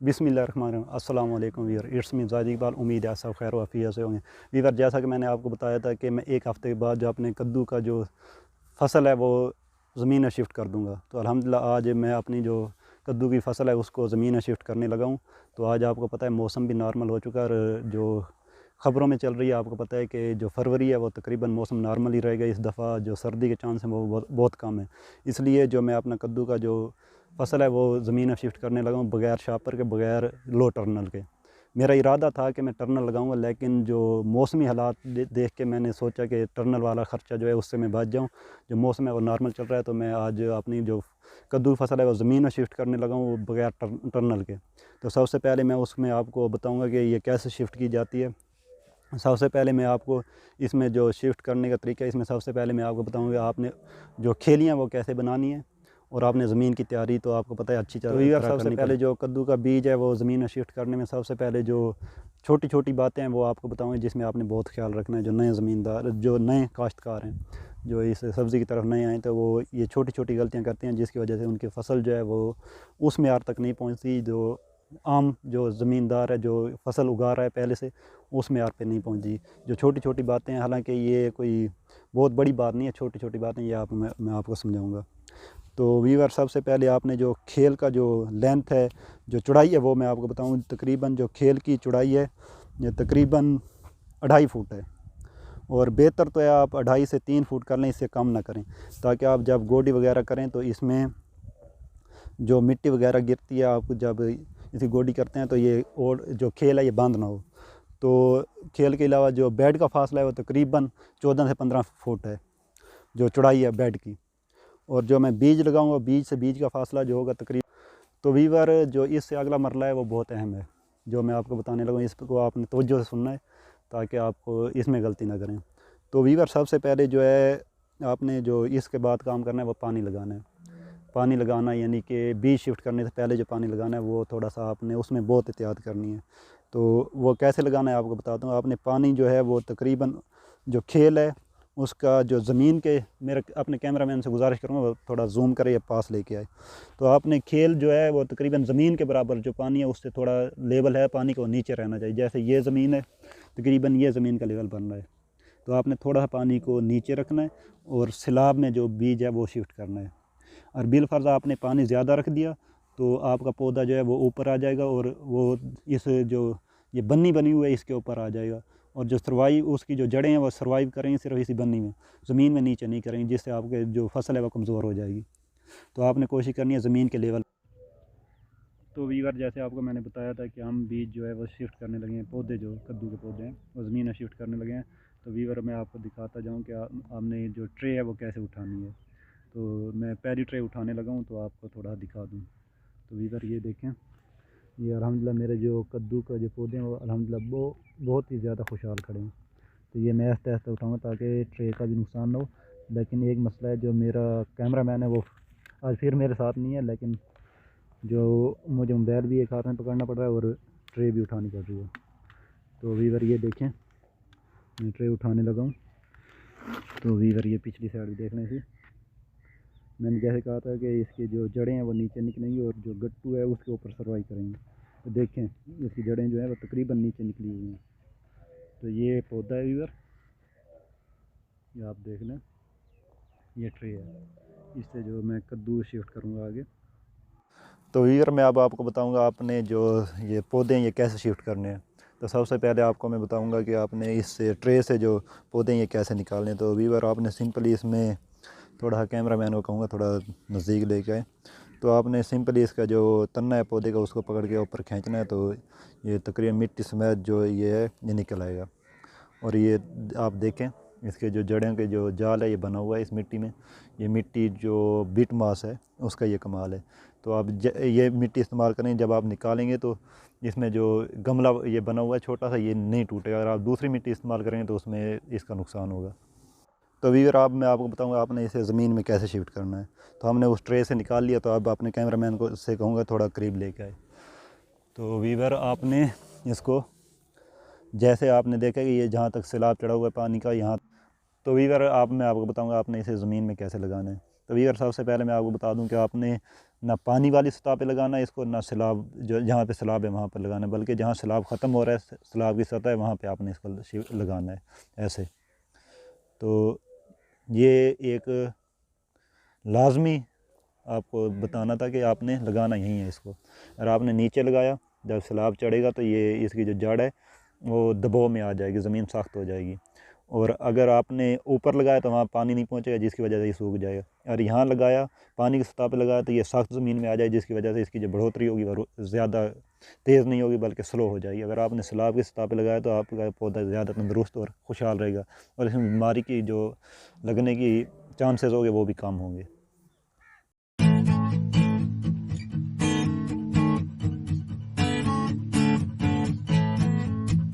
बिस्मिल्लाहिर्रहमानिर्रहीम। अस्सलाम वालेकुम viewer, it's me Zahid Iqbal. उम्मीद है सब खैर वाफियत से होंगे। वीवर, जैसा कि मैंने आपको बताया था कि मैं एक हफ़्ते के बाद जो अपने कद्दू का जो फसल है वो ज़मीन में शिफ्ट कर दूंगा। तो अल्हम्दुलिल्लाह आज मैं अपनी जो कद्दू की फसल है उसको ज़मीन में शिफ्ट करने लगा हूँ। तो आज आपको पता है मौसम भी नॉर्मल हो चुका है और जो ख़बरों में चल रही है आपको पता है कि जो फरवरी है वो तकरीबन मौसम नॉर्मल ही रहेगा। इस दफ़ा जो सर्दी के चांस हैं वो बहुत कम है। इसलिए जो मैं अपना कद्दू का जो फसल है वो ज़मीन में शिफ्ट करने लगा हूँ बग़ैर शापर के, बग़ैर लो टर्नल के। मेरा इरादा था कि मैं टर्नल लगाऊंगा, लेकिन जो मौसमी हालात देख के मैंने सोचा कि टर्नल वाला ख़र्चा जो है उससे मैं बच जाऊं। जो मौसम है वो नॉर्मल चल रहा है, तो मैं आज अपनी जो कद्दू फसल है वो ज़मीन में शिफ्ट करने लगा हूँ बग़ैर टर्नल के। तो सबसे पहले मैं उसमें आपको बताऊँगा कि ये कैसे शिफ्ट की जाती है। सबसे पहले मैं आपको इसमें जो शिफ्ट करने का तरीका है, इसमें सबसे पहले मैं आपको बताऊँगा आपने जो खेलियाँ वो कैसे बनानी है, और आपने ज़मीन की तैयारी तो आपको पता है अच्छी तरह सबसे पहले जो कद्दू का बीज है वो ज़मीन में शिफ्ट करने में सबसे पहले जो छोटी छोटी बातें हैं वो आपको बताऊँगा, जिसमें आपने बहुत ख्याल रखना है। जो नए ज़मींदार, जो नए काश्तकार हैं, जो इस सब्ज़ी की तरफ नए आए, तो वो ये छोटी छोटी गलतियाँ करते हैं जिसकी वजह से उनकी फसल जो है वो उस मेयार तक नहीं पहुँचती जो आम जो ज़मींदार है जो फसल उगा रहा है पहले से, उस मेयार पे नहीं पहुँची। जो छोटी छोटी बातें हैं, हालांकि ये कोई बहुत बड़ी बात नहीं है, छोटी छोटी बातें ये मैं आपको समझाऊंगा। तो वीवर, सबसे पहले आपने जो खेल का जो लेंथ है, जो चौड़ाई है, वो मैं आपको बताऊं। तकरीबन जो खेल की चौड़ाई है ये तकरीबन 2.5 फुट है, और बेहतर तो है आप 2.5 से 3 फुट कर लें, इससे कम ना करें, ताकि आप जब गोडी वगैरह करें तो इसमें जो मिट्टी वगैरह गिरती है, आप जब इसी गोडी करते हैं तो ये और जो खेल है ये बंद ना हो। तो खेल के अलावा जो बेड का फासला है वो तकरीबन 14 से 15 फुट है, जो चौड़ाई है बेड की। और जो मैं बीज लगाऊंगा, बीज से बीज का फासला जो होगा तकरीबन। तो वीवर, जो इससे अगला मरला है वो बहुत अहम है, जो मैं आपको बताने लगा, इसको आपने तवज्जो से सुनना है ताकि आपको इसमें गलती ना करें। तो वीवर, सबसे पहले जो है आपने जो इसके बाद काम करना है वो पानी लगाना है। पानी लगाना यानी कि बीज शिफ्ट करने से पहले जो पानी लगाना है वो थोड़ा सा आपने उसमें बहुत एहतियात करनी है। तो वो कैसे लगाना है आपको बताता हूँ। आपने पानी जो है वो तकरीबन जो खेल है उसका जो ज़मीन के, मेरे अपने कैमरामैन से गुजारिश करूँगा वो थोड़ा जूम करे या पास लेके आए। तो आपने खेल जो है वो तकरीबन ज़मीन के बराबर जो पानी है उससे थोड़ा लेवल है पानी को नीचे रहना चाहिए। जैसे ये ज़मीन है, तकरीबन ये ज़मीन का लेवल बन रहा है, तो आपने थोड़ा सा पानी को नीचे रखना है और सैलाब में जो बीज है वो शिफ्ट करना है। और बिलफर्ज आपने पानी ज़्यादा रख दिया तो आपका पौधा जो है वो ऊपर आ जाएगा, और वो इस जो ये बन्नी बनी हुई है इसके ऊपर आ जाएगा, और जो सर्वाइव उसकी जो जड़ें हैं वो सर्वाइव करेंगी सिर्फ इसी बन्नी में, ज़मीन में नीचे नहीं करेंगी, जिससे आपके जो फसल है वो कमज़ोर हो जाएगी। तो आपने कोशिश करनी है ज़मीन के लेवल। तो वीवर, जैसे आपको मैंने बताया था कि हम बीज जो है वो शिफ्ट करने लगे हैं, पौधे जो कद्दू के पौधे हैं वो ज़मीन में शिफ्ट करने लगे हैं। तो वीवर, मैं आपको दिखाता जाऊँ कि आपने जो ट्रे है वो कैसे उठानी है। तो मैं पहली ट्रे उठाने लगा हूँ, तो आपको थोड़ा दिखा दूँ। तो वीवर, ये देखें, ये अल्हम्दुलिल्लाह मेरे जो कद्दू का जो पौधे हैं वो अल्हम्दुलिल्लाह बहुत ही ज़्यादा खुशहाल खड़े हैं। तो ये मैं आहिस्ता आहिस्ता उठाऊँगा ताकि ट्रे का भी नुकसान ना हो। लेकिन एक मसला है, जो मेरा कैमरा मैन है वो आज फिर मेरे साथ नहीं है, लेकिन जो मुझे मोबाइल भी एक हाथ में पकड़ना पड़ रहा है और ट्रे भी उठानी पड़ रही है। तो वीवर, ये देखें, मैं ट्रे उठाने लगा हूँ। तो वीवर, ये पिछली साइड भी देख लें। इसी मैंने जैसे कहा था कि इसकी जो जड़ें हैं वो नीचे निकलेंगी और जो गट्टू है उसके ऊपर सर्वाइव करेंगे। तो देखें, इसकी जड़ें जो है वो तकरीबन नीचे निकली हुई हैं। तो ये पौधा है वीवर, ये आप देख लें, ये ट्रे है, इससे जो मैं कद्दू शिफ्ट करूँगा आगे। तो वीवर, मैं अब आपको बताऊंगा आपने जो ये पौधे हैं ये कैसे शिफ्ट करने हैं। तो सबसे पहले आपको मैं बताऊंगा कि आपने इस ट्रे से जो पौधे हैं ये कैसे निकालने हैं। तो वीवर, आपने सिंपली इसमें थोड़ा कैमरा मैन को कहूँगा थोड़ा नज़दीक लेके आए। तो आपने सिंपली इसका जो तना है पौधे का उसको पकड़ के ऊपर खींचना है, तो ये तकरीबन मिट्टी समेत जो ये है ये निकल आएगा। और ये आप देखें, इसके जो जड़ों के जो जाल है ये बना हुआ है इस मिट्टी में। ये मिट्टी जो बिट मास है उसका ये कमाल है। तो आप ये मिट्टी इस्तेमाल करें, जब आप निकालेंगे तो इसमें जो गमला ये बना हुआ है छोटा सा, ये नहीं टूटेगा। अगर आप दूसरी मिट्टी इस्तेमाल करेंगे तो उसमें इसका नुकसान होगा। तो वीवर, मैं आपको बताऊंगा आपने इसे ज़मीन में कैसे शिफ्ट करना है। तो हमने उस ट्रे से निकाल लिया, तो अब अपने कैमरामैन को से कहूँगा थोड़ा करीब लेके आए। तो वीवर, आपने इसको, जैसे आपने देखा कि ये जहाँ तक सैलाब चढ़ा हुआ है पानी का यहाँ। तो वीवर, मैं आपको बताऊंगा आपने इसे ज़मीन में कैसे लगाना है। तो वीवर, सबसे पहले मैं आपको बता दूं कि आपने ना पानी वाली सतह पे लगाना है इसको, ना सैलाब जो जहाँ पे सैलाब है वहाँ पर लगाना है, बल्कि जहाँ सैलाब ख़त्म हो रहा है सैलाब की सतह है वहाँ पे आपने इसको लगाना है ऐसे। तो ये एक लाजमी आपको बताना था कि आपने लगाना यहीं है इसको। अगर आपने नीचे लगाया, जब सैलाब चढ़ेगा तो ये इसकी जो जड़ है वो दबाव में आ जाएगी, ज़मीन सख्त हो जाएगी। और अगर आपने ऊपर लगाया तो वहाँ पानी नहीं पहुँचेगा, जिसकी वजह से ये सूख जाएगा। और यहाँ लगाया, पानी की सतह पे लगाया तो ये सख्त ज़मीन में आ जाएगी, जिसकी वजह से इसकी जो बढ़ोतरी होगी वो ज़्यादा तेज़ नहीं होगी बल्कि स्लो हो जाएगी। अगर आपने सैलाब की सतह पे लगाया तो आपका पौधा ज़्यादा तंदुरुस्त और खुशहाल रहेगा, और इसमें बीमारी की जो लगने की चांसेस होंगे वो भी कम होंगे।